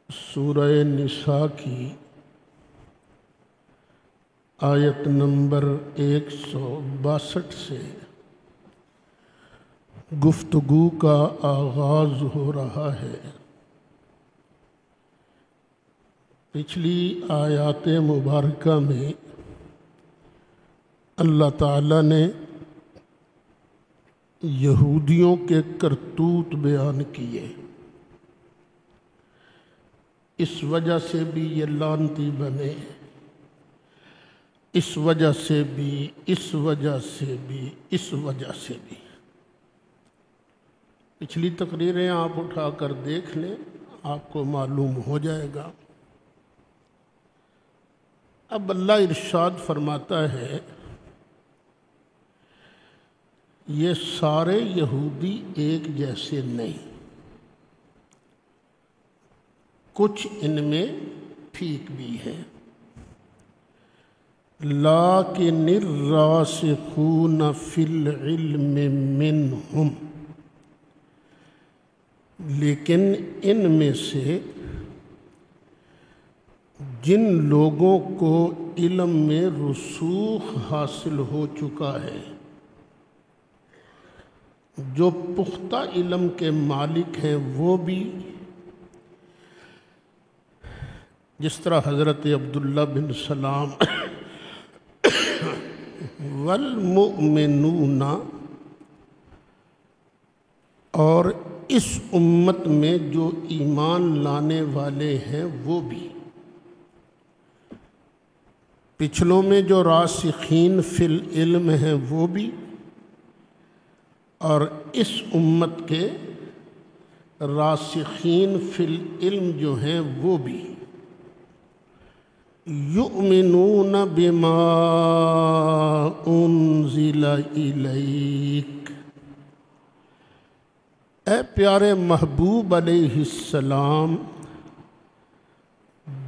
سورہ نساء کی آیت نمبر 162 سے گفتگو کا آغاز ہو رہا ہے۔ پچھلی آیات مبارکہ میں اللہ تعالیٰ نے یہودیوں کے کرتوت بیان کیے، اس وجہ سے بھی یہ لعنتی بنے، اس وجہ سے بھی، اس وجہ سے بھی، اس وجہ سے بھی۔ پچھلی تقریریں آپ اٹھا کر دیکھ لیں، آپ کو معلوم ہو جائے گا۔ اب اللہ ارشاد فرماتا ہے، یہ سارے یہودی ایک جیسے نہیں، کچھ ان میں ٹھیک بھی ہے۔ لیکن الراسخون فی العلم منہم، لیکن ان میں سے جن لوگوں کو علم میں رسوخ حاصل ہو چکا ہے، جو پختہ علم کے مالک ہیں، وہ بھی، جس طرح حضرت عبداللہ بن سلام والمؤمنون، اور اس امت میں جو ایمان لانے والے ہیں وہ بھی، پچھلوں میں جو راسخین فی العلم ہیں وہ بھی، اور اس امت کے راسخین فی العلم جو ہیں وہ بھی، یؤمنون بما انزل الیک، اے پیارے محبوب علیہ السلام،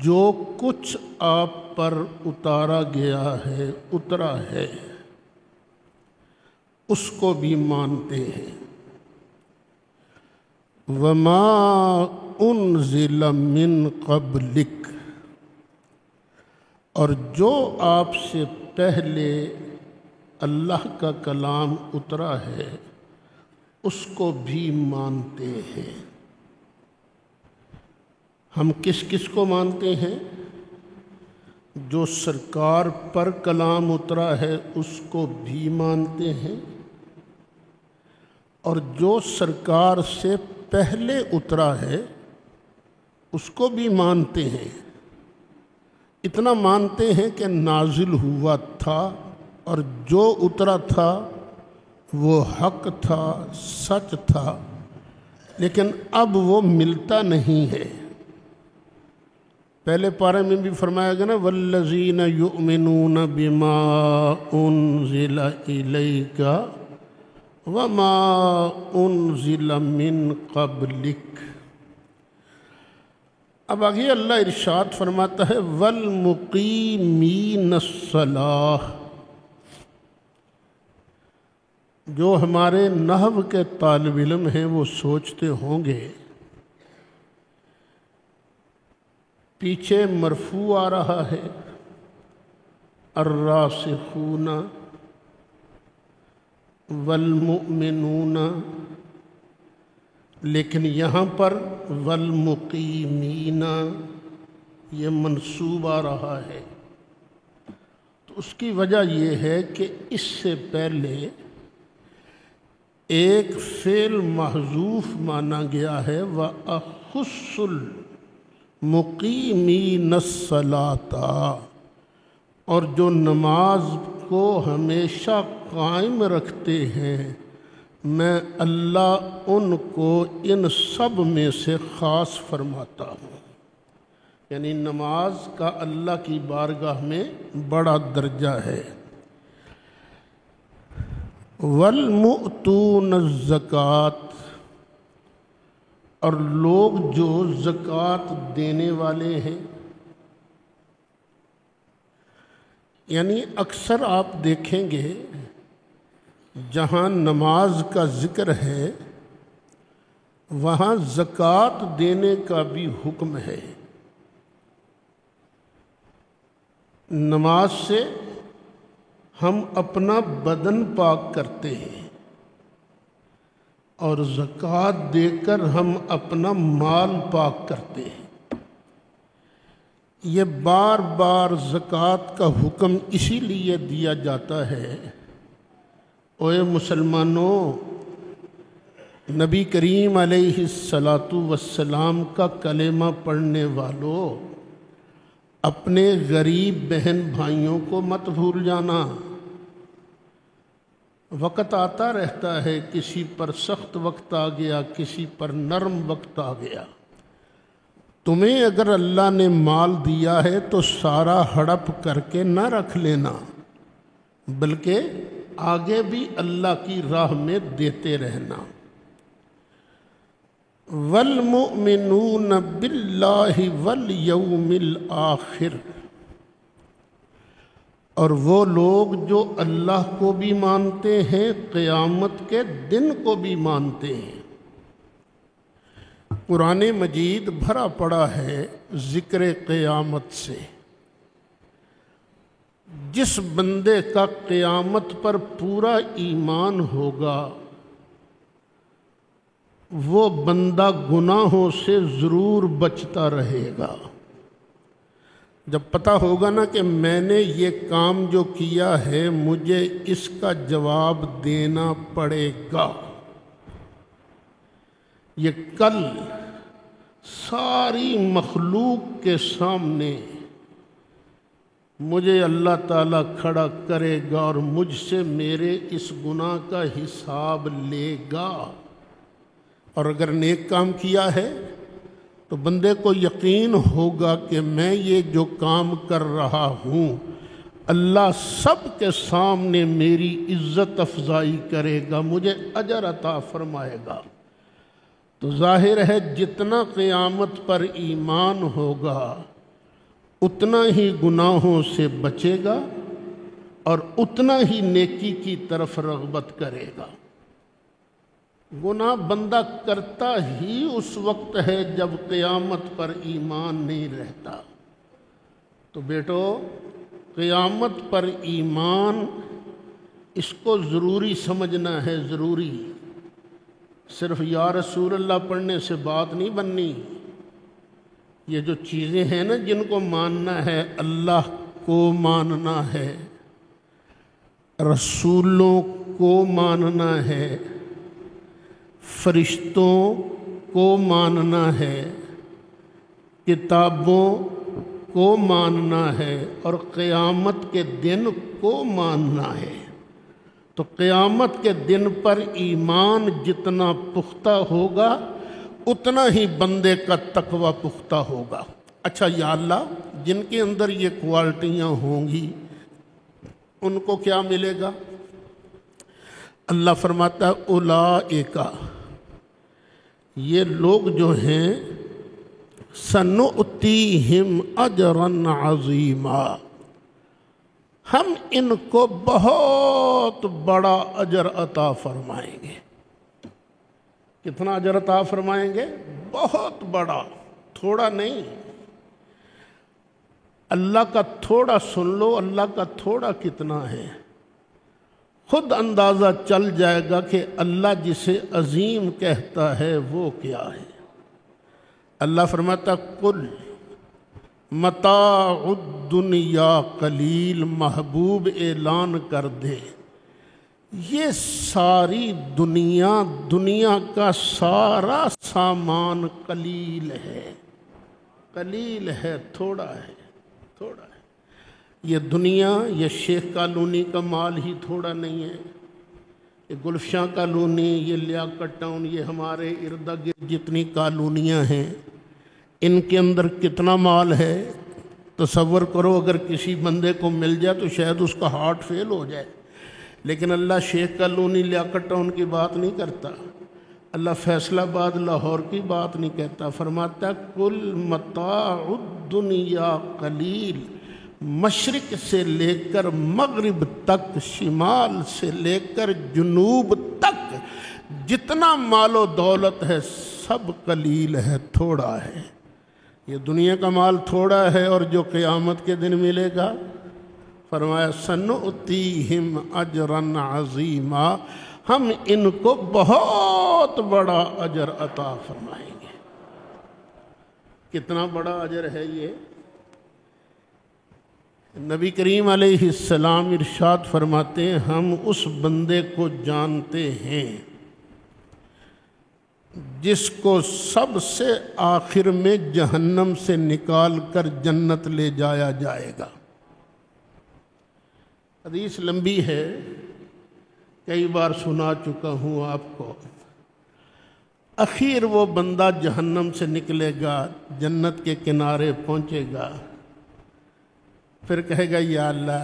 جو کچھ آپ پر اتارا گیا ہے، اترا ہے، اس کو بھی مانتے ہیں۔ وما انزل من قبلک، اور جو آپ سے پہلے اللہ کا کلام اترا ہے اس کو بھی مانتے ہیں۔ ہم کس کس کو مانتے ہیں؟ جو سرکار پر کلام اترا ہے اس کو بھی مانتے ہیں، اور جو سرکار سے پہلے اترا ہے اس کو بھی مانتے ہیں۔ اتنا مانتے ہیں کہ نازل ہوا تھا اور جو اترا تھا وہ حق تھا، سچ تھا، لیکن اب وہ ملتا نہیں ہے۔ پہلے پارے میں بھی فرمایا گیا نا، والذین یؤمنون بما انزل الیک وما انزل من قبلک۔ اب آگے اللہ ارشاد فرماتا ہے، والمقیمین الصلاۃ، جو ہمارے نحو کے طالب علم ہیں وہ سوچتے ہوں گے پیچھے مرفوع آ رہا ہے الراسخون والمؤمنون، لیکن یہاں پر والمقیمین یہ منصوب آ رہا ہے، تو اس کی وجہ یہ ہے کہ اس سے پہلے ایک فعل محذوف مانا گیا ہے، وَأَخُصُّ الْمُقِيمِينَ الصَّلَاةَ، اور جو نماز کو ہمیشہ قائم رکھتے ہیں، میں اللہ ان کو ان سب میں سے خاص فرماتا ہوں۔ یعنی نماز کا اللہ کی بارگاہ میں بڑا درجہ ہے۔ والمؤتون الزکوٰۃ، اور لوگ جو زکوٰۃ دینے والے ہیں، یعنی اکثر آپ دیکھیں گے جہاں نماز کا ذکر ہے وہاں زکوٰۃ دینے کا بھی حکم ہے۔ نماز سے ہم اپنا بدن پاک کرتے ہیں اور زکوٰۃ دے کر ہم اپنا مال پاک کرتے ہیں۔ یہ بار بار زکوٰۃ کا حکم اسی لیے دیا جاتا ہے، اوے مسلمانوں، نبی کریم علیہ السلام کا کلمہ پڑھنے والوں، اپنے غریب بہن بھائیوں کو مت بھول جانا۔ وقت آتا رہتا ہے، کسی پر سخت وقت آ گیا، کسی پر نرم وقت آ گیا۔ تمہیں اگر اللہ نے مال دیا ہے تو سارا ہڑپ کر کے نہ رکھ لینا، بلکہ آگے بھی اللہ کی راہ میں دیتے رہنا۔ وَالْمُؤْمِنُونَ بِاللَّهِ وَالْيَوْمِ الْآخِرِ، اور وہ لوگ جو اللہ کو بھی مانتے ہیں، قیامت کے دن کو بھی مانتے ہیں۔ قرآن مجید بھرا پڑا ہے ذکر قیامت سے۔ جس بندے کا قیامت پر پورا ایمان ہوگا، وہ بندہ گناہوں سے ضرور بچتا رہے گا۔ جب پتہ ہوگا نا کہ میں نے یہ کام جو کیا ہے مجھے اس کا جواب دینا پڑے گا، یہ کل ساری مخلوق کے سامنے مجھے اللہ تعالیٰ کھڑا کرے گا اور مجھ سے میرے اس گناہ کا حساب لے گا۔ اور اگر نیک کام کیا ہے تو بندے کو یقین ہوگا کہ میں یہ جو کام کر رہا ہوں اللہ سب کے سامنے میری عزت افزائی کرے گا، مجھے اجر عطا فرمائے گا۔ تو ظاہر ہے جتنا قیامت پر ایمان ہوگا اتنا ہی گناہوں سے بچے گا اور اتنا ہی نیکی کی طرف رغبت کرے گا۔ گناہ بندہ کرتا ہی اس وقت ہے جب قیامت پر ایمان نہیں رہتا۔ تو بیٹو، قیامت پر ایمان اس کو ضروری سمجھنا ہے، ضروری۔ صرف یا رسول اللہ پڑھنے سے بات نہیں بننی۔ یہ جو چیزیں ہیں نا جن کو ماننا ہے، اللہ کو ماننا ہے، رسولوں کو ماننا ہے، فرشتوں کو ماننا ہے، کتابوں کو ماننا ہے اور قیامت کے دن کو ماننا ہے۔ تو قیامت کے دن پر ایمان جتنا پختہ ہوگا اتنا ہی بندے کا تقوی پختہ ہوگا۔ اچھا یا اللہ، جن کے اندر یہ کوالٹیاں ہوں گی ان کو کیا ملے گا؟ اللہ فرماتا ہے اولئک، یہ لوگ جو ہیں سنؤتیہم اجرا عظیما، ہم ان کو بہت بڑا اجر عطا فرمائیں گے۔ کتنا اجر عطا فرمائیں گے؟ بہت بڑا، تھوڑا نہیں۔ اللہ کا تھوڑا سن لو، اللہ کا تھوڑا کتنا ہے، خود اندازہ چل جائے گا کہ اللہ جسے عظیم کہتا ہے وہ کیا ہے۔ اللہ فرماتا قل متاع الدنیا قلیل، محبوب اعلان کر دے یہ ساری دنیا کا سارا سامان قلیل ہے، قلیل ہے، تھوڑا ہے، تھوڑا ہے۔ یہ دنیا، یہ شیخ کالونی کا مال ہی تھوڑا نہیں ہے، یہ گلفشاں کالونی، یہ لیاقت ٹاؤن، یہ ہمارے ارد گرد جتنی کالونیاں ہیں ان کے اندر کتنا مال ہے۔ تصور کرو اگر کسی بندے کو مل جائے تو شاید اس کا ہارٹ فیل ہو جائے، لیکن اللہ شیخ کالونی لیاقت ٹاؤن کی بات نہیں کرتا، اللہ فیصل آباد لاہور کی بات نہیں کہتا، فرماتا کل متاع الدنیا قلیل، مشرق سے لے کر مغرب تک، شمال سے لے کر جنوب تک جتنا مال و دولت ہے سب قلیل ہے، تھوڑا ہے۔ یہ دنیا کا مال تھوڑا ہے، اور جو قیامت کے دن ملے گا، فرمایا سنؤتیہم اجرا عظیما، ہم ان کو بہت بڑا اجر عطا فرمائیں گے۔ کتنا بڑا اجر ہے یہ؟ نبی کریم علیہ السلام ارشاد فرماتے ہیں ہم اس بندے کو جانتے ہیں جس کو سب سے آخر میں جہنم سے نکال کر جنت لے جایا جائے گا۔ حدیث لمبی ہے، کئی بار سنا چکا ہوں آپ کو۔ اخیر وہ بندہ جہنم سے نکلے گا، جنت کے کنارے پہنچے گا، پھر کہے گا یا اللہ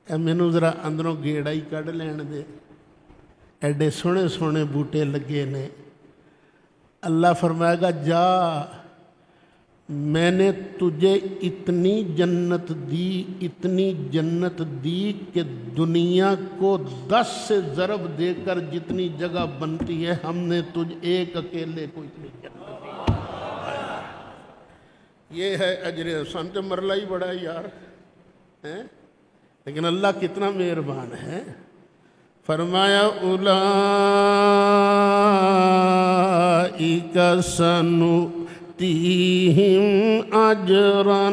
اے مینوں ذرا اندروں گیڑا ہی کڈ لین دے، ایڈے سونے سونے بوٹے لگے نے۔ اللہ فرمائے گا جا، میں نے تجھے اتنی جنت دی، اتنی جنت دی کہ دنیا کو 10 سے ضرب دے کر جتنی جگہ بنتی ہے ہم نے تجھ ایک اکیلے کو اتنی جنت دی۔ یہ ہے اجر احسان۔ تو مرلہ ہی بڑا ہے یار، لیکن اللہ کتنا مہربان ہے۔ فرمایا اولئک سنؤتیہم اجرا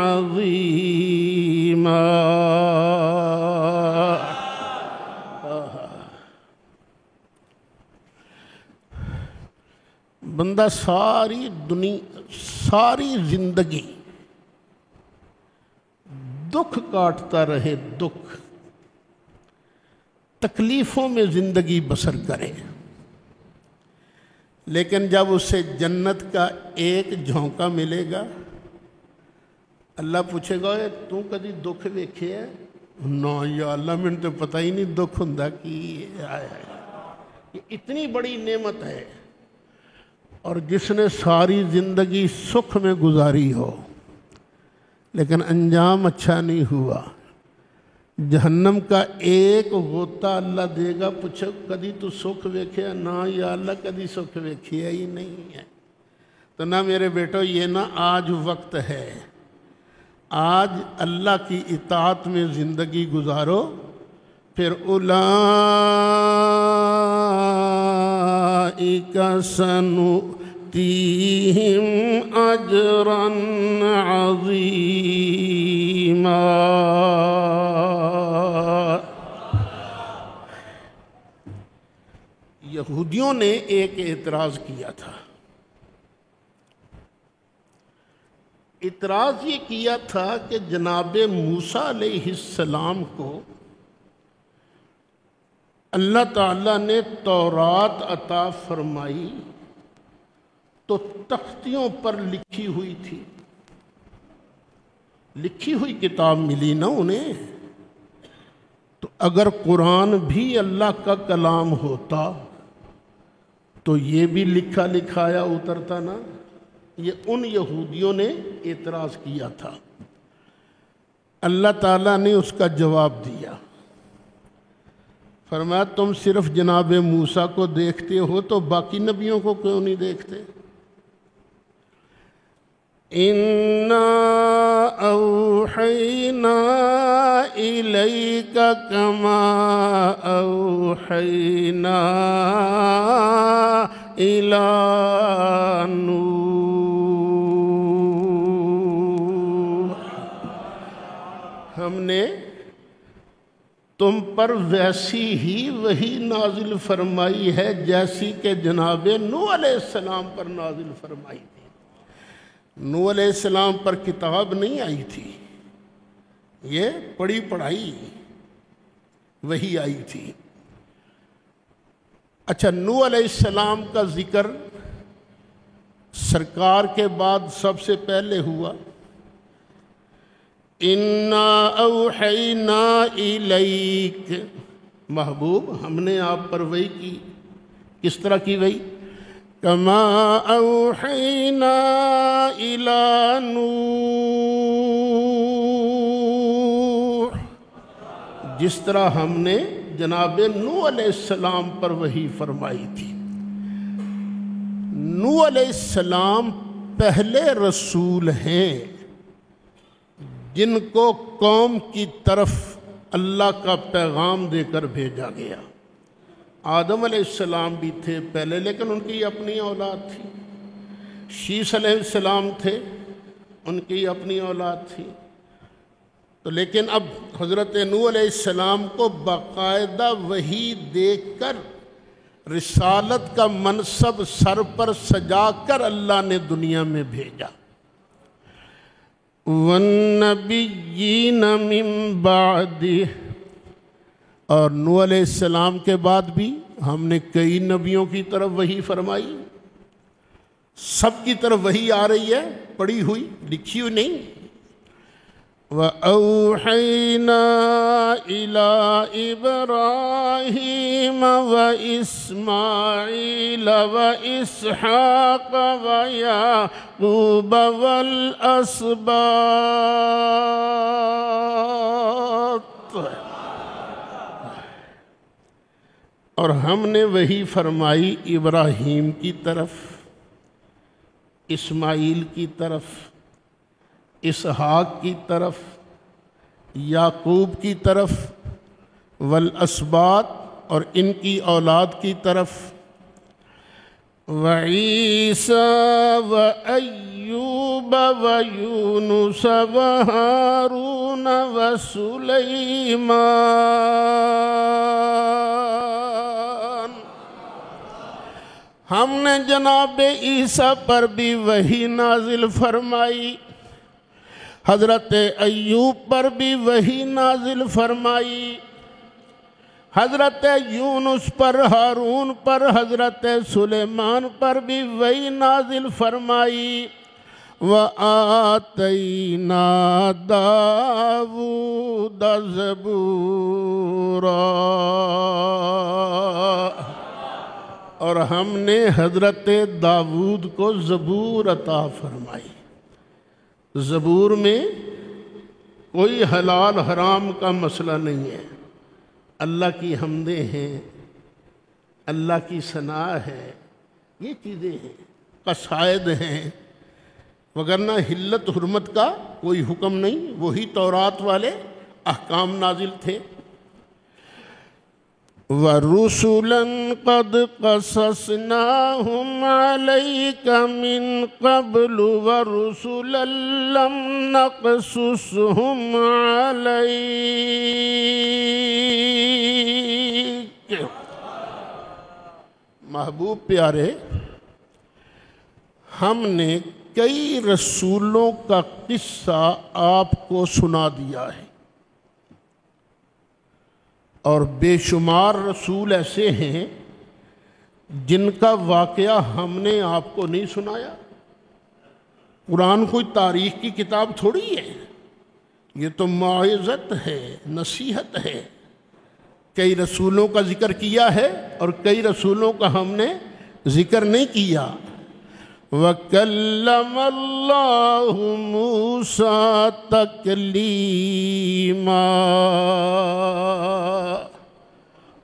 عظیما۔ بندہ ساری زندگی دکھ کاٹتا رہے، دکھ تکلیفوں میں زندگی بسر کرے، لیکن جب اسے جنت کا ایک جھونکا ملے گا، اللہ پوچھے گا تو کدی دکھ ویکھے ہے؟ نا یا اللہ میں تو پتہ ہی نہیں دکھ ہوندا کی آیا ہے۔ یہ اتنی بڑی نعمت ہے، اور جس نے ساری زندگی سکھ میں گزاری ہو لیکن انجام اچھا نہیں ہوا، جہنم کا ایک غوطہ اللہ دے گا، پوچھو کدی تو سکھ ویکھیا؟ نا یا اللہ کدی سکھ ویکھیا ہی نہیں ہے۔ تو نہ میرے بیٹو، یہ نہ آج وقت ہے، آج اللہ کی اطاعت میں زندگی گزارو، پھر اولئک سنؤتیہم اجرا عظیما۔ یہودیوں نے ایک اعتراض کیا تھا، اعتراض یہ کیا تھا کہ جناب موسیٰ علیہ السلام کو اللہ تعالیٰ نے تورات عطا فرمائی تو تختیوں پر لکھی ہوئی تھی، لکھی ہوئی کتاب ملی نا انہیں، تو اگر قرآن بھی اللہ کا کلام ہوتا تو یہ بھی لکھا لکھایا اترتا نا۔ یہ ان یہودیوں نے اعتراض کیا تھا، اللہ تعالیٰ نے اس کا جواب دیا، فرمایا تم صرف جناب موسیٰ کو دیکھتے ہو تو باقی نبیوں کو کیوں نہیں دیکھتے؟ اِنَّا أَوْحَيْنَا إِلَيْكَ كَمَا أَوْحَيْنَا إِلَى نوح، ہم نے تم پر ویسی ہی وہی نازل فرمائی ہے جیسی کہ جناب نوح علیہ السلام پر نازل فرمائی تھی۔ نوح علیہ السلام پر کتاب نہیں آئی تھی، یہ پڑھی پڑھائی وہی آئی تھی۔ اچھا، نوح علیہ السلام کا ذکر سرکار کے بعد سب سے پہلے ہوا، اِنَّا أَوْحَيْنَا إِلَيْكَ، محبوب ہم نے آپ پر وحی کی، کس طرح کی وحی؟ کما اوحینا الی نوح، جس طرح ہم نے جناب نوح علیہ السلام پر وحی فرمائی تھی۔ نوح علیہ السلام پہلے رسول ہیں جن کو قوم کی طرف اللہ کا پیغام دے کر بھیجا گیا۔ آدم علیہ السلام بھی تھے پہلے، لیکن ان کی اپنی اولاد تھی۔ شیس علیہ السلام تھے، ان کی اپنی اولاد تھی۔ تو لیکن اب حضرت نوح علیہ السلام کو باقاعدہ وحی دے کر رسالت کا منصب سر پر سجا کر اللہ نے دنیا میں بھیجا۔ وَالنَّبِيِّينَ مِن بَعْدِهِ، اور نوح علیہ السلام کے بعد بھی ہم نے کئی نبیوں کی طرف وحی فرمائی۔ سب کی طرف وحی آ رہی ہے، پڑھی ہوئی لکھی ہوئی نہیں۔ وَأَوْحَيْنَا إِلَىٰ إِبْرَاهِيمَ وَإِسْمَاعِيلَ وَإِسْحَاقَ وَيَعْقُوبَ وَالْأَسْبَاطِ، اور ہم نے وحی فرمائی ابراہیم کی طرف، اسماعیل کی طرف، اسحاق کی طرف، یعقوب کی طرف، والاسباط اور ان کی اولاد کی طرف، وعیسیٰ وایوب ویونس وہارون وسلیمان۔ ہم نے جناب عیسیٰ پر بھی وحی نازل فرمائی، حضرت ایوب پر بھی وحی نازل فرمائی، حضرت یونس پر، ہارون پر، حضرت سلیمان پر بھی وحی نازل فرمائی۔ وَآتَيْنَا دَاوُودَ زَبُورًا، اور ہم نے حضرت داؤد کو زبور عطا فرمائی۔ زبور میں کوئی حلال حرام کا مسئلہ نہیں ہے، اللہ کی حمدیں ہیں، اللہ کی ثنا ہے، یہ چیزیں ہیں، قصائد ہیں، وگرنہ حلت حرمت کا کوئی حکم نہیں، وہی تورات والے احکام نازل تھے۔ وَرُسُلًا قَدْ قَصَصْنَاهُمْ عَلَيْكَ مِنْ قَبْلُ وَرُسُلًا لَّمْ نَقْصُصْهُمْ عَلَيْكَ۔ محبوب پیارے، ہم نے کئی رسولوں کا قصہ آپ کو سنا دیا ہے، اور بے شمار رسول ایسے ہیں جن کا واقعہ ہم نے آپ کو نہیں سنایا۔ قرآن کوئی تاریخ کی کتاب تھوڑی ہے، یہ تو موعظت ہے، نصیحت ہے۔ کئی رسولوں کا ذکر کیا ہے اور کئی رسولوں کا ہم نے ذکر نہیں کیا۔ وَكَلَّمَ اللَّهُ مُوسَىٰ تَكْلِيمًا،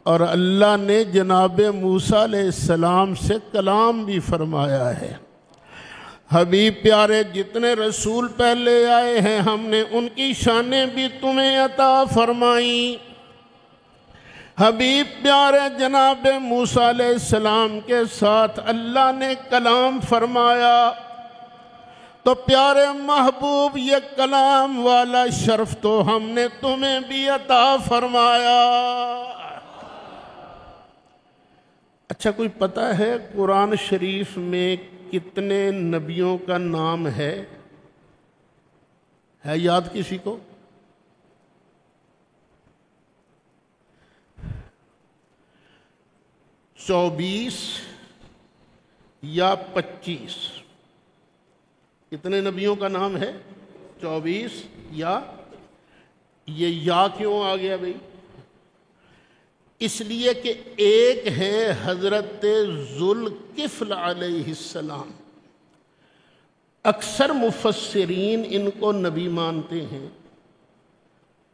اور اللہ نے جناب موسیٰ علیہ السلام سے کلام بھی فرمایا ہے۔ حبیب پیارے، جتنے رسول پہلے آئے ہیں ہم نے ان کی شانیں بھی تمہیں عطا فرمائیں۔ حبیب پیارے، جناب موسیٰ علیہ السلام کے ساتھ اللہ نے کلام فرمایا، تو پیارے محبوب یہ کلام والا شرف تو ہم نے تمہیں بھی عطا فرمایا۔ اچھا، کوئی پتہ ہے قرآن شریف میں کتنے نبیوں کا نام ہے یاد کسی کو؟ چوبیس یا 25؟ کتنے نبیوں کا نام ہے؟ 24 یا؟ یہ یا کیوں آ گیا بھئی؟ اس لیے کہ ایک ہے حضرت ذوالکفل علیہ السلام، اکثر مفسرین ان کو نبی مانتے ہیں،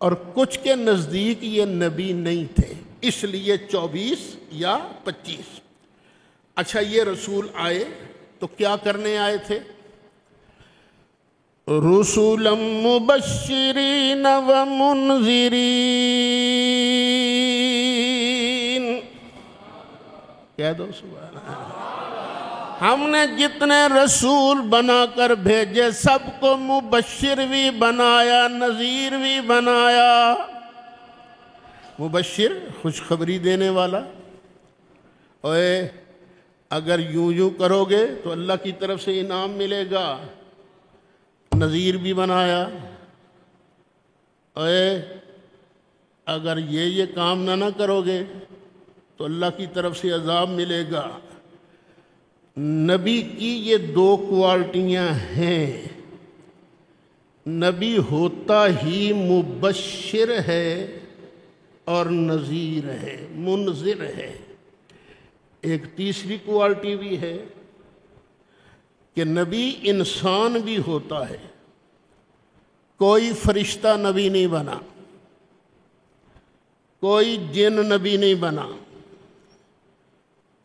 اور کچھ کے نزدیک یہ نبی نہیں تھے۔ اس لیے 24 یا 25۔ اچھا، یہ رسول آئے تو کیا کرنے آئے تھے؟ رسولا مبشرین و منذرین، کہہ دو سبحان اللہ۔ ہم نے جتنے رسول بنا کر بھیجے سب کو مبشر بھی بنایا، نذیر بھی بنایا۔ مبشر خوشخبری دینے والا، اوے اگر یوں کرو گے تو اللہ کی طرف سے انعام ملے گا۔ نذیر بھی بنایا، اوے اگر یہ کام نہ کرو گے تو اللہ کی طرف سے عذاب ملے گا۔ نبی کی یہ 2 کوالٹیاں ہیں، نبی ہوتا ہی مبشر ہے اور نذیر ہے، منذر ہے۔ ایک تیسری کوالٹی بھی ہے کہ نبی انسان بھی ہوتا ہے، کوئی فرشتہ نبی نہیں بنا، کوئی جن نبی نہیں بنا،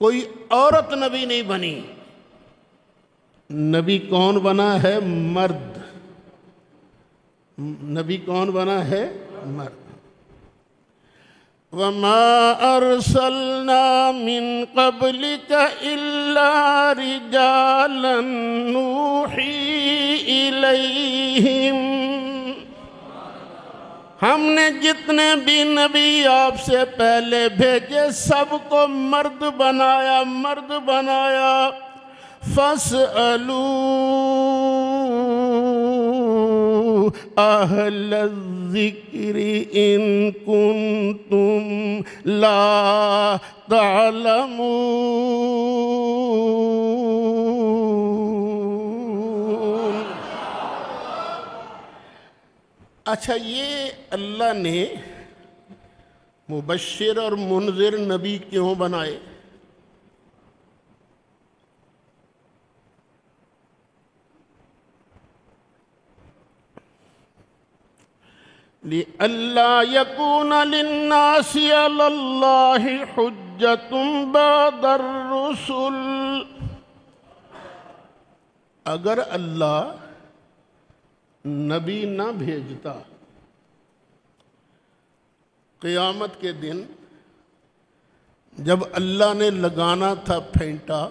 کوئی عورت نبی نہیں بنی۔ نبی کون بنا ہے؟ مرد۔ نبی کون بنا ہے؟ مرد۔ وَمَا أَرْسَلْنَا مِن قَبْلِكَ إِلَّا رِجَالًا نُوحِي إِلَيْهِمْ۔ ہم نے جتنے بھی نبی آپ سے پہلے بھیجے سب کو مرد بنایا، مرد بنایا۔ فَاسْأَلُوا أَهْلَ الذِّكْرِ إِن كُنتُمْ لَا تَعْلَمُونَ۔ اچھا، یہ اللہ نے مبشر اور منذر نبی کیوں بنائے؟ لِأَلَّا يَكُونَ لِلنَّاسِ عَلَى اللَّهِ حُجَّةٌ بَعْدَ الرُّسُلِ۔ اگر اللہ نبی نہ بھیجتا، قیامت کے دن جب اللہ نے لگانا تھا پھینٹا،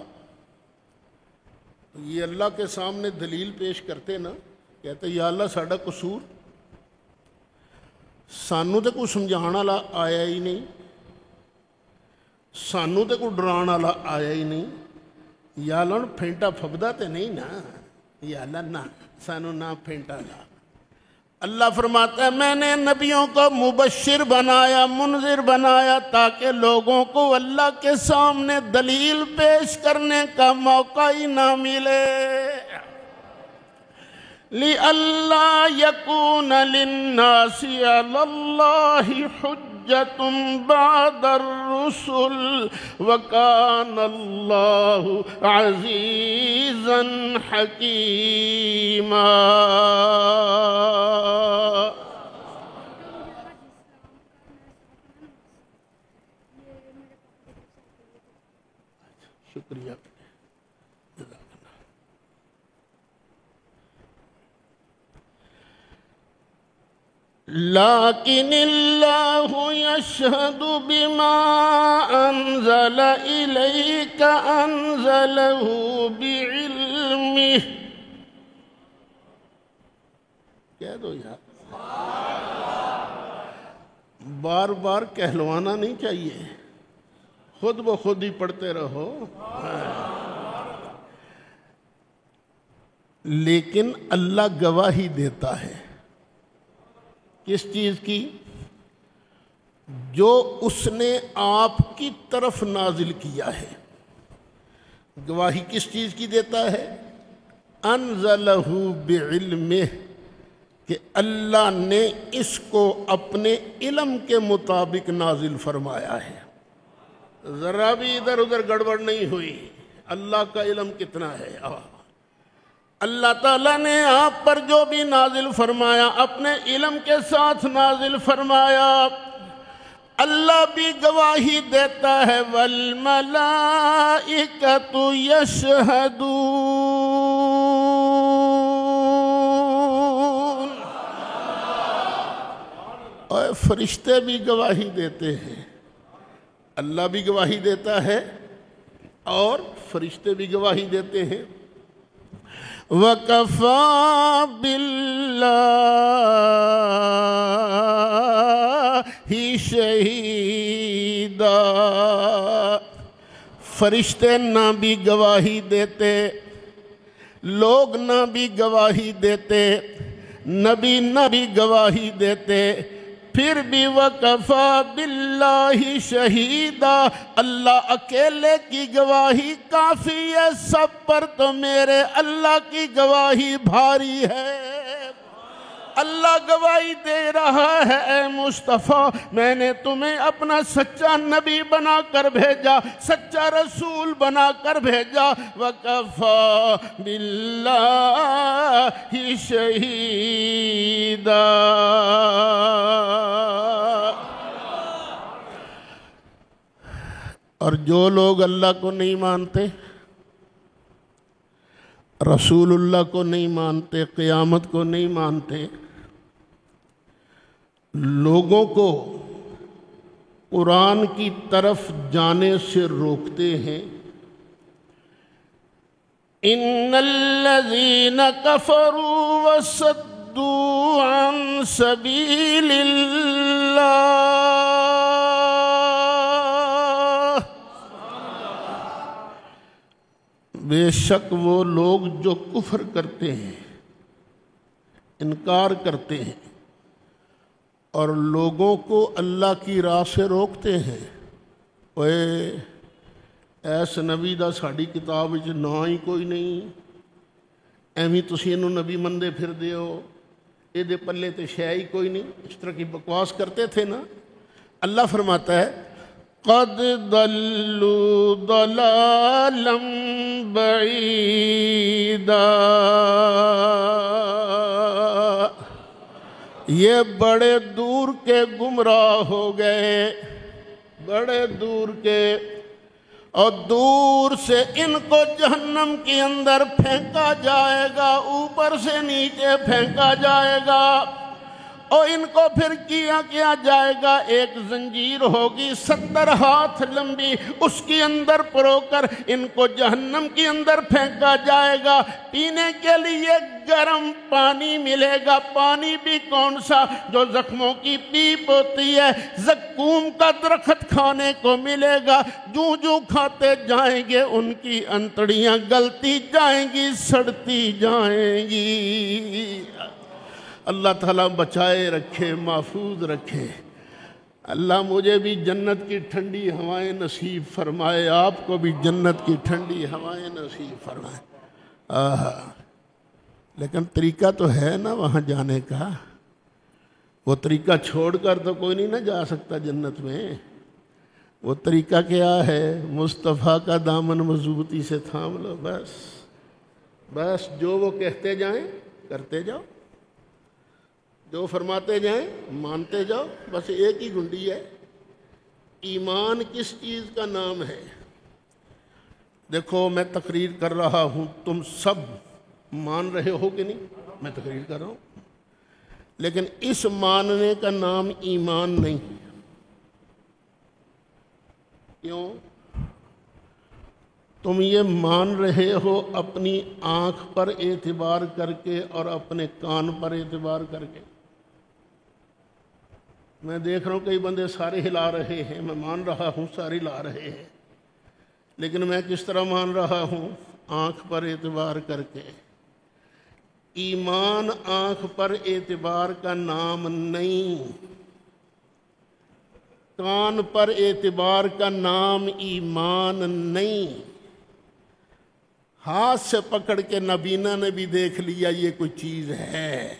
یہ اللہ کے سامنے دلیل پیش کرتے نا، کہتے یا اللہ ساڈا قصور، سانو تے کوئی سمجھانا والا آیا ہی نہیں، سانو تے کوئی ڈران والا آیا ہی نہیں، یا اللہ پھینٹا پھبدا تے نہیں نا، یا اللہ نہ سانو نہ پھینٹا لا۔ اللہ فرماتا ہے میں نے نبیوں کو مبشر بنایا، منذر بنایا، تاکہ لوگوں کو اللہ کے سامنے دلیل پیش کرنے کا موقع ہی نہ ملے۔ لِأَلَّا يَكُونَ لِلنَّاسِ عَلَى اللَّهِ حُجَّةٌ بَعْدَ الرُّسُلِ وَكَانَ اللَّهُ عَزِيزًا حَكِيمًا۔ شکریہ۔ لیکن اللہ یشہد بما انزل الیک انزلہ بعلمہ۔ کہہ دو یار، بار بار کہلوانا نہیں چاہیے، خود بخود ہی پڑھتے رہو۔ لیکن اللہ گواہی دیتا ہے کس چیز کی؟ جو اس نے آپ کی طرف نازل کیا ہے۔ گواہی کس چیز کی دیتا ہے؟ انزلہ بعلمہ، کہ اللہ نے اس کو اپنے علم کے مطابق نازل فرمایا ہے۔ ذرا بھی ادھر ادھر گڑبڑ نہیں ہوئی۔ اللہ کا علم کتنا ہے؟ اللہ تعالیٰ نے آپ پر جو بھی نازل فرمایا اپنے علم کے ساتھ نازل فرمایا۔ اللہ بھی گواہی دیتا ہے والملائکۃ یشہدون، اور فرشتے بھی گواہی دیتے ہیں۔ اللہ بھی گواہی دیتا ہے اور فرشتے بھی گواہی دیتے ہیں۔ وَكَفَى بِاللَّهِ شَهِيدًا، فرشتے نہ بھی گواہی دیتے، لوگ نہ بھی گواہی دیتے، نبی نہ بھی گواہی دیتے، پھر بھی وَكَفَى بِاللَّهِ شَهِيدًا، اللہ اکیلے کی گواہی کافی ہے، سب پر تو میرے اللہ کی گواہی بھاری ہے۔ اللہ گواہی دے رہا ہے، اے مصطفیٰ میں نے تمہیں اپنا سچا نبی بنا کر بھیجا، سچا رسول بنا کر بھیجا۔ وَكَفَى بِاللَّهِ شَهِيدًا۔ اور جو لوگ اللہ کو نہیں مانتے، رسول اللہ کو نہیں مانتے، قیامت کو نہیں مانتے، لوگوں کو قرآن کی طرف جانے سے روکتے ہیں، ان الذین کفروا وصدوا عن سبیل اللہ، بے شک وہ لوگ جو کفر کرتے ہیں، انکار کرتے ہیں اور لوگوں کو اللہ کی راہ سے روکتے ہیں، اوے ایس نبی دا ساڑی کتاب وچ نا ہی کوئی نہیں، ایویں تسی انہوں نبی مندے پھر دیو، اے دے پلے تے شے ہی کوئی نہیں، اس طرح کی بکواس کرتے تھے نا۔ اللہ فرماتا ہے قد ضلوا ضلالا بعیدا، یہ بڑے دور کے گمراہ ہو گئے، بڑے دور کے، اور دور سے ان کو جہنم کے اندر پھینکا جائے گا، اوپر سے نیچے پھینکا جائے گا، اور ان کو پھر کیا جائے گا، ایک زنجیر ہوگی 70 ہاتھ لمبی، اس کے اندر پرو کر ان کو جہنم کے اندر پھینکا جائے گا۔ پینے کے لیے گرم پانی ملے گا، پانی بھی کون سا؟ جو زخموں کی پیپ ہوتی ہے، زقوم کا درخت کھانے کو ملے گا، جو کھاتے جائیں گے ان کی انتڑیاں گلتی جائیں گی، سڑتی جائیں گی۔ اللہ تعالیٰ بچائے رکھے، محفوظ رکھے۔ اللہ مجھے بھی جنت کی ٹھنڈی ہوائیں نصیب فرمائے، آپ کو بھی جنت کی ٹھنڈی ہوائیں نصیب فرمائے۔ لیکن طریقہ تو ہے نا وہاں جانے کا، وہ طریقہ چھوڑ کر تو کوئی نہیں نہ جا سکتا جنت میں۔ وہ طریقہ کیا ہے؟ مصطفیٰ کا دامن مضبوطی سے تھام لو، بس جو وہ کہتے جائیں کرتے جاؤ، جو فرماتے جائیں مانتے جاؤ، بس ایک ہی گنڈی ہے۔ ایمان کس چیز کا نام ہے؟ دیکھو میں تقریر کر رہا ہوں، تم سب مان رہے ہو کہ نہیں؟ میں تقریر کر رہا ہوں، لیکن اس ماننے کا نام ایمان نہیں۔ کیوں؟ تم یہ مان رہے ہو اپنی آنکھ پر اعتبار کر کے اور اپنے کان پر اعتبار کر کے۔ میں دیکھ رہا ہوں کئی بندے سارے ہلا رہے ہیں، میں مان رہا ہوں سارے ہلا رہے ہیں، لیکن میں کس طرح مان رہا ہوں؟ آنکھ پر اعتبار کر کے۔ ایمان آنکھ پر اعتبار کا نام نہیں، کان پر اعتبار کا نام ایمان نہیں۔ ہاتھ سے پکڑ کے نبینا نے بھی دیکھ لیا یہ کوئی چیز ہے،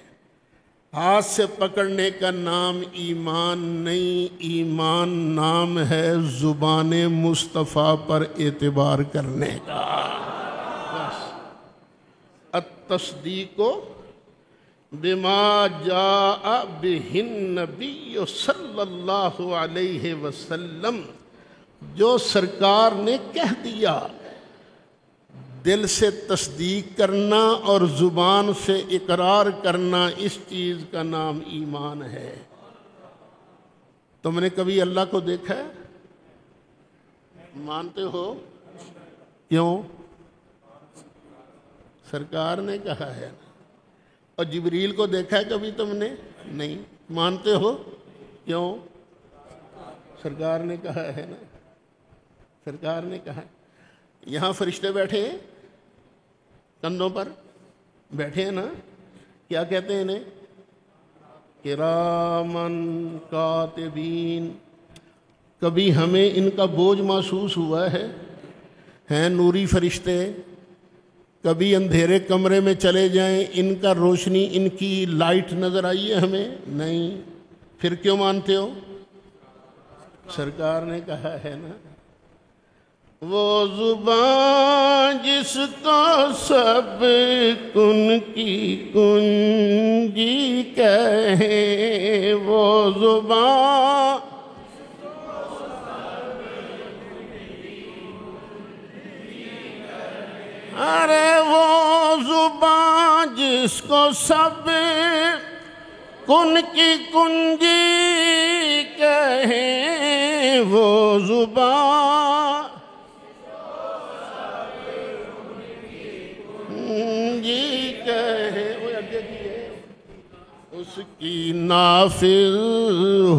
ہاتھ سے پکڑنے کا نام ایمان نہیں، ایمان نام ہے زبان مصطفیٰ پر اعتبار کرنے کا۔ بس التصدیق بما جاء بہ النبی صلی صلی اللہ علیہ وسلم جو سرکار نے کہہ دیا، دل سے تصدیق کرنا اور زبان سے اقرار کرنا، اس چیز کا نام ایمان ہے۔ تم نے کبھی اللہ کو دیکھا ہے؟ مانتے ہو؟ کیوں؟ سرکار نے کہا ہے۔ اور جبریل کو دیکھا ہے کبھی تم نے؟ نہیں۔ مانتے ہو؟ کیوں؟ سرکار نے کہا ہے نا، سرکار نے کہا ہے۔ یہاں فرشتے بیٹھے ہیں، کندھوں پر بیٹھے ہیں نا، کیا کہتے ہیں انہیں؟ کرامن کاتبین۔ کبھی ہمیں ان کا بوجھ محسوس ہوا ہے؟ ہیں نوری فرشتے، کبھی اندھیرے کمرے میں چلے جائیں، ان کا روشنی، ان کی لائٹ نظر آئی ہے ہمیں؟ نہیں۔ پھر کیوں مانتے ہو؟ سرکار نے کہا ہے نا، وہ زبان جس کو سب کن کی کنجی کہیں، وہ زبان ارے وہ زبان جس کو سب کن کی کنجی کہیں، وہ زبان جی کہے، اس کی نافذ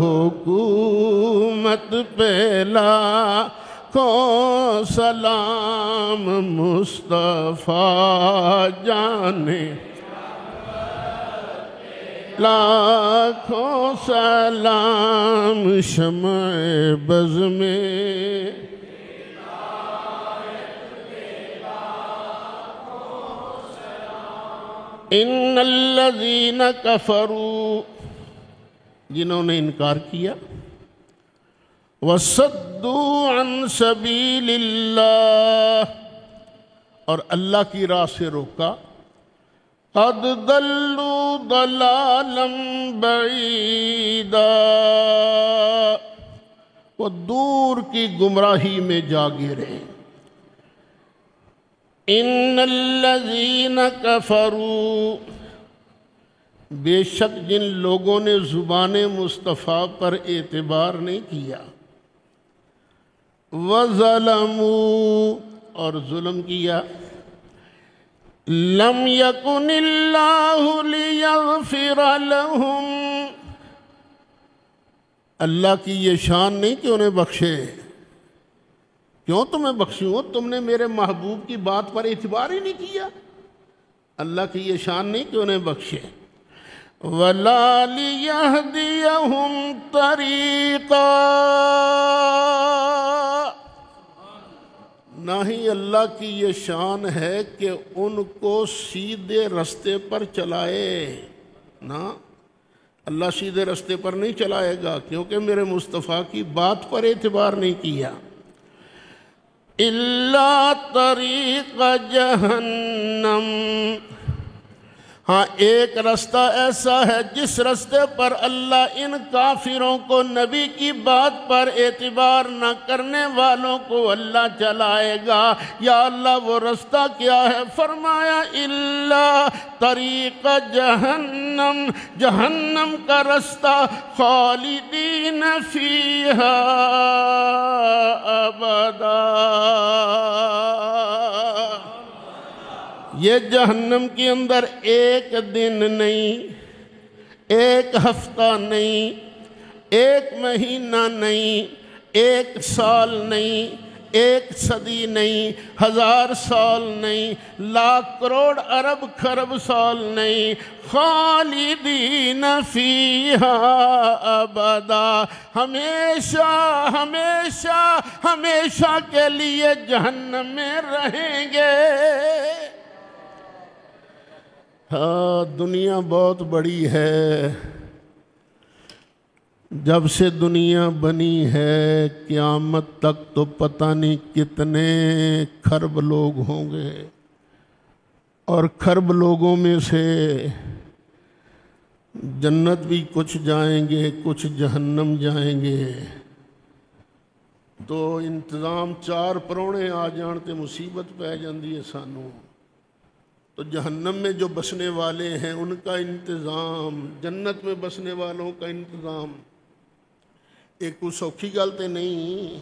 حکومت پہ لاکھوں سلام مصطفیٰ جانے، لاکھوں سلام شمع بز میں، ان الذین کفروا، جنہوں نے انکار کیا، وصدوا عن سبیل اللہ، اور اللہ کی راہ سے روکا، قد ضلوا ضلالا بعیدا، وہ دور کی گمراہی میں جا گرے۔ ان الذین کفروا، بے شک جن لوگوں نے زبان مصطفیٰ پر اعتبار نہیں کیا، وظلموا، اور ظلم کیا، لم یکن اللہ لیغفر لہم، اللہ کی یہ شان نہیں کہ انہیں بخشے۔ کیوں تمہیں بخشوں؟ تم نے میرے محبوب کی بات پر اعتبار ہی نہیں کیا۔ اللہ کی یہ شان نہیں کہ انہیں بخشے۔ وَلَا لِيَهْدِيَهُمْ طَرِيقًا، نہ ہی اللہ کی یہ شان ہے کہ ان کو سیدھے رستے پر چلائے، نہ، اللہ سیدھے رستے پر نہیں چلائے گا، کیونکہ میرے مصطفیٰ کی بات پر اعتبار نہیں کیا۔ إِلَّا طَرِيقَ جَهَنَّمَ، ہاں ایک رستہ ایسا ہے جس رستے پر اللہ ان کافروں کو، نبی کی بات پر اعتبار نہ کرنے والوں کو اللہ چلائے گا۔ یا اللہ وہ رستہ کیا ہے؟ فرمایا إِلَّا طَرِيقَ جَهَنَّمَ، جہنم کا رستہ، خالدین فیہا ابدا، یہ جہنم کے اندر ایک دن نہیں، ایک ہفتہ نہیں، ایک مہینہ نہیں، ایک سال نہیں، ایک صدی نہیں، 1000 سال نہیں، لاکھ کروڑ ارب خرب سال نہیں، خالدین فیہا ابدا، ہمیشہ ہمیشہ ہمیشہ کے لیے جہنم میں رہیں گے۔ ہاں دنیا بہت بڑی ہے، جب سے دنیا بنی ہے قیامت تک تو پتہ نہیں کتنے کھرب لوگ ہوں گے، اور کھرب لوگوں میں سے جنت بھی کچھ جائیں گے، کچھ جہنم جائیں گے، تو انتظام چار پرونے آ جان تے مصیبت پہ جاندی ہے سانوں۔ تو جہنم میں جو بسنے والے ہیں ان کا انتظام، جنت میں بسنے والوں کا انتظام، ایک کوئی سوکھی گل تے نہیں۔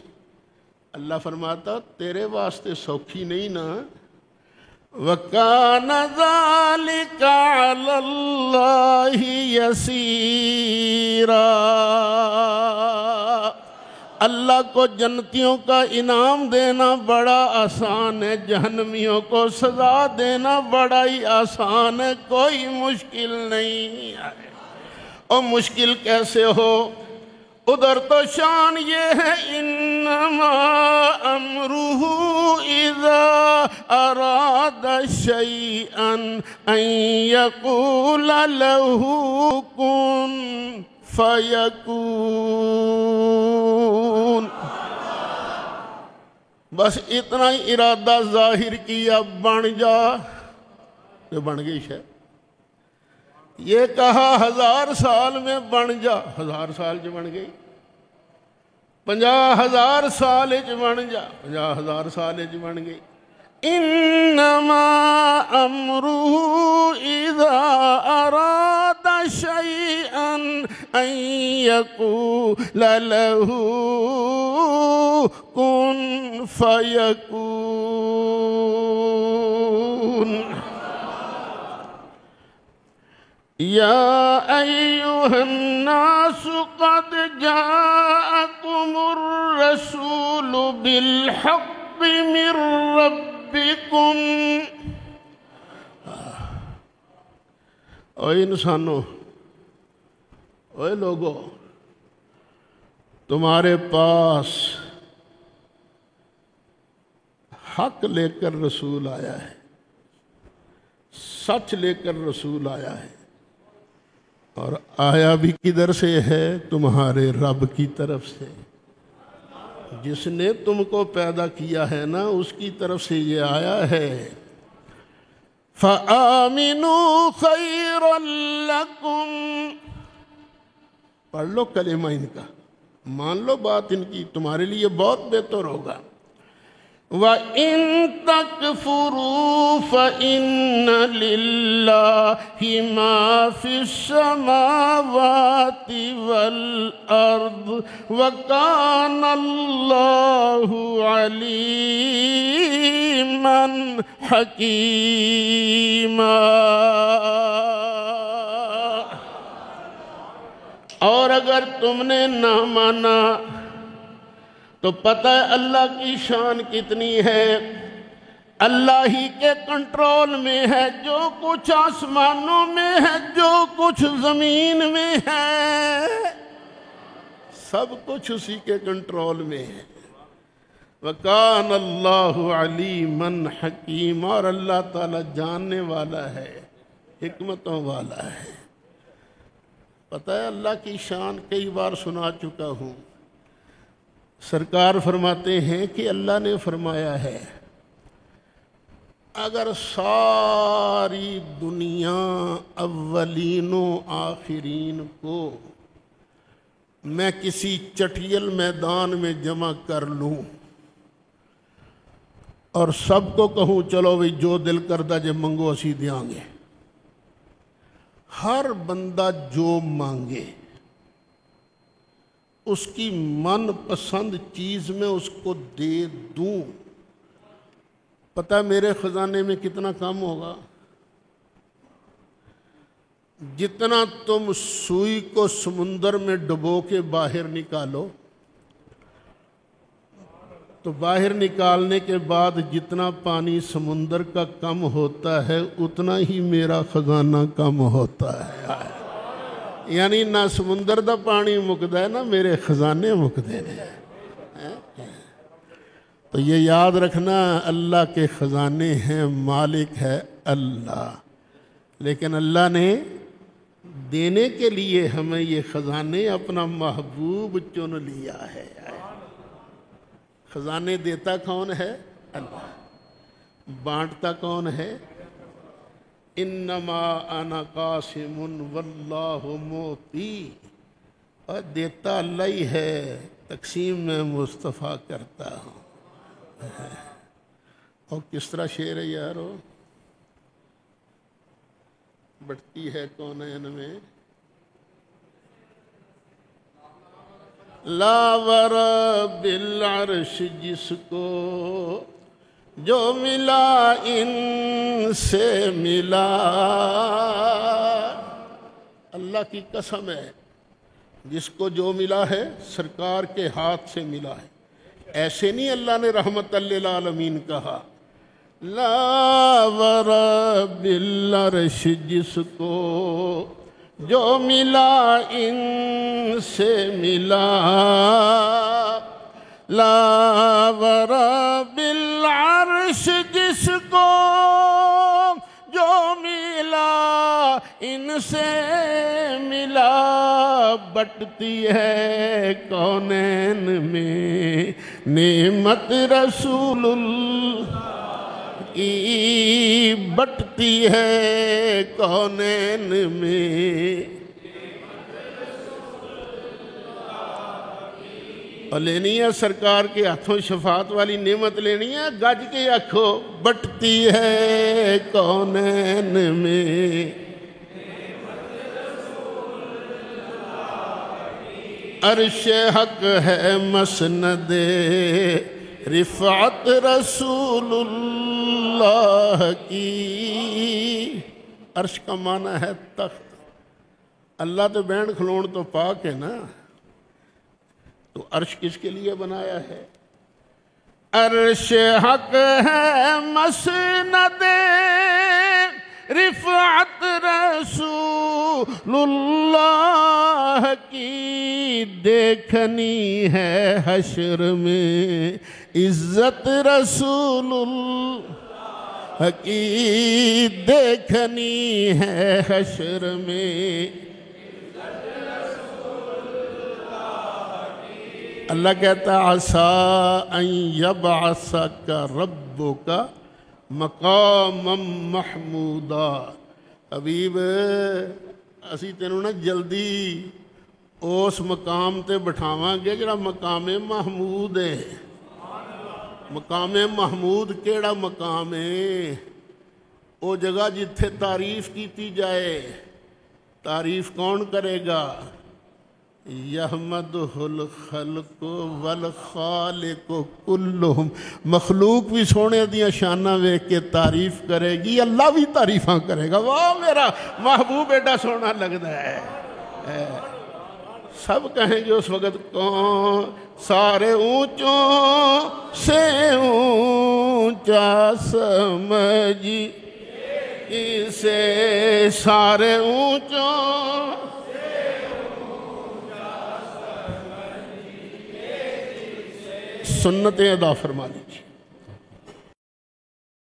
اللہ فرماتا تیرے واسطے سوکھی نہیں نا۔ وَكَانَ ذَلِكَ عَلَى اللَّهِ يَسِيرًا، اللہ کو جنتیوں کا انعام دینا بڑا آسان ہے، جہنمیوں کو سزا دینا بڑا ہی آسان ہے، کوئی مشکل نہیں ہے۔ اور مشکل کیسے ہو؟ ادھر تو شان یہ ہے انما امرہ اذا اراد شیئا ان یقول له کن فیکون، بس اتنا ہی ارادہ ظاہر کیا بن جا تو بن گئی شے۔ یہ کہا 1000 سال میں بن جا، 1000 سال جو بن گئی، 50,000 سال جو بن جا، 50,000 سال جو بن گئی۔ انما امرہ اذا اراد شیئا ان یقول له کن فیکون۔ یا ایہا الناس قد جاءکم الرسول بالحق من ربکم، اے انسانوں، اے لوگو، تمہارے پاس حق لے کر رسول آیا ہے، سچ لے کر رسول آیا ہے، اور آیا بھی کدھر سے ہے؟ تمہارے رب کی طرف سے، جس نے تم کو پیدا کیا ہے نا اس کی طرف سے یہ آیا ہے۔ فَآمِنُوا خَيْرًا لَكُمْ، پڑھ لو کلمہ ان کا، مان لو بات ان کی، تمہارے لیے بہت بہتر ہوگا۔ وَإِن تَكْفُرُوا فَإِنَّ لِلَّهِ مَا فِي السَّمَاوَاتِ وَالْأَرْضِ وَكَانَ اللَّهُ عَلِيمًا حَكِيمًا۔ اور اگر تم نے نہ مانا تو پتہ ہے اللہ کی شان کتنی ہے، اللہ ہی کے کنٹرول میں ہے، جو کچھ آسمانوں میں ہے، جو کچھ زمین میں ہے، سب کچھ اسی کے کنٹرول میں ہے۔ وَكَانَ اللَّهُ عَلِيمًا حَكِيمًا، اور اللہ تعالیٰ جاننے والا ہے، حکمتوں والا ہے۔ پتہ ہے اللہ کی شان کئی بار سنا چکا ہوں۔ سرکار فرماتے ہیں کہ اللہ نے فرمایا ہے اگر ساری دنیا اولین و آخرین کو میں کسی چٹیل میدان میں جمع کر لوں اور سب کو کہوں چلو بھی جو دل کردہ جے منگو اسی دیاں گے، ہر بندہ جو مانگے اس کی من پسند چیز میں اس کو دے دوں، پتہ میرے خزانے میں کتنا کم ہوگا؟ جتنا تم سوئی کو سمندر میں ڈبو کے باہر نکالو تو باہر نکالنے کے بعد جتنا پانی سمندر کا کم ہوتا ہے اتنا ہی میرا خزانہ کم ہوتا ہے۔ یعنی نہ سمندر دا پانی مکدا ہے نہ میرے خزانے مکدے ہیں۔ تو یہ یاد رکھنا اللہ کے خزانے ہیں، مالک ہے اللہ، لیکن اللہ نے دینے کے لیے ہمیں یہ خزانے اپنا محبوب چن لیا ہے۔ خزانے دیتا کون ہے؟ اللہ۔ بانٹتا کون ہے؟ انما انا قاسم واللہ موتی، اور دیتا اللہ ہی ہے، تقسیم میں مصطفیٰ کرتا ہوں۔ اور کس طرح شعر ہے یارو، بٹتی ہے کونین میں، لا ورب العرش جس کو جو ملا ان سے ملا، اللہ کی قسم ہے جس کو جو ملا ہے سرکار کے ہاتھ سے ملا ہے۔ ایسے نہیں اللہ نے رحمت للعالمین کہا، لا ورب العرش جس کو جو ملا ان سے ملا، لا ورب العرش جس کو جو ملا ان سے ملا، بٹتی ہے کونین میں نعمت رسول اللہ کی، بٹتی ہے کونین میں، اور لینی ہے سرکار کے ہاتھوں شفاعت والی نعمت لینی ہے، گج کے آنکھوں بٹتی ہے کونین میں، عرش حق ہے مسند رفعت رسول اللہ کی، عرش کا معنی ہے تخت، اللہ تو بین کھلون تو پاک ہے نا، تو عرش کس کے لیے بنایا ہے؟ عرش حق ہے مسند رفعت رسول اللہ کی، دیکھنی ہے حشر میں عزت رسول اللہ کی، دیکھنی ہے حشر میں، اللہ کہتا عَسَىٰ أَن يَبْعَثَكَ رَبُّكَ مقام محمودا، حبیب اسی تینوں نا جلدی اس مقام تے بٹھاواں گے جڑا مقام محمود ہے۔ مقام محمود کیڑا مقام ہے؟ وہ جگہ جتھے تعریف کیتی جائے، تعریف کون کرے گا؟ یحمدہ الخلق والخالق کلہم، مخلوق بھی سونے دیاں شاناں ویکھ کے تعریف کرے گی، اللہ بھی تعریفاں کرے گا، واہ میرا محبوب ایڈا سونا لگتا ہے، سب کہیں گے اس وقت کون سارے اونچوں سے اونچا سمجھی اسے، سارے اونچوں سنتیں ادا فرما لیجیے۔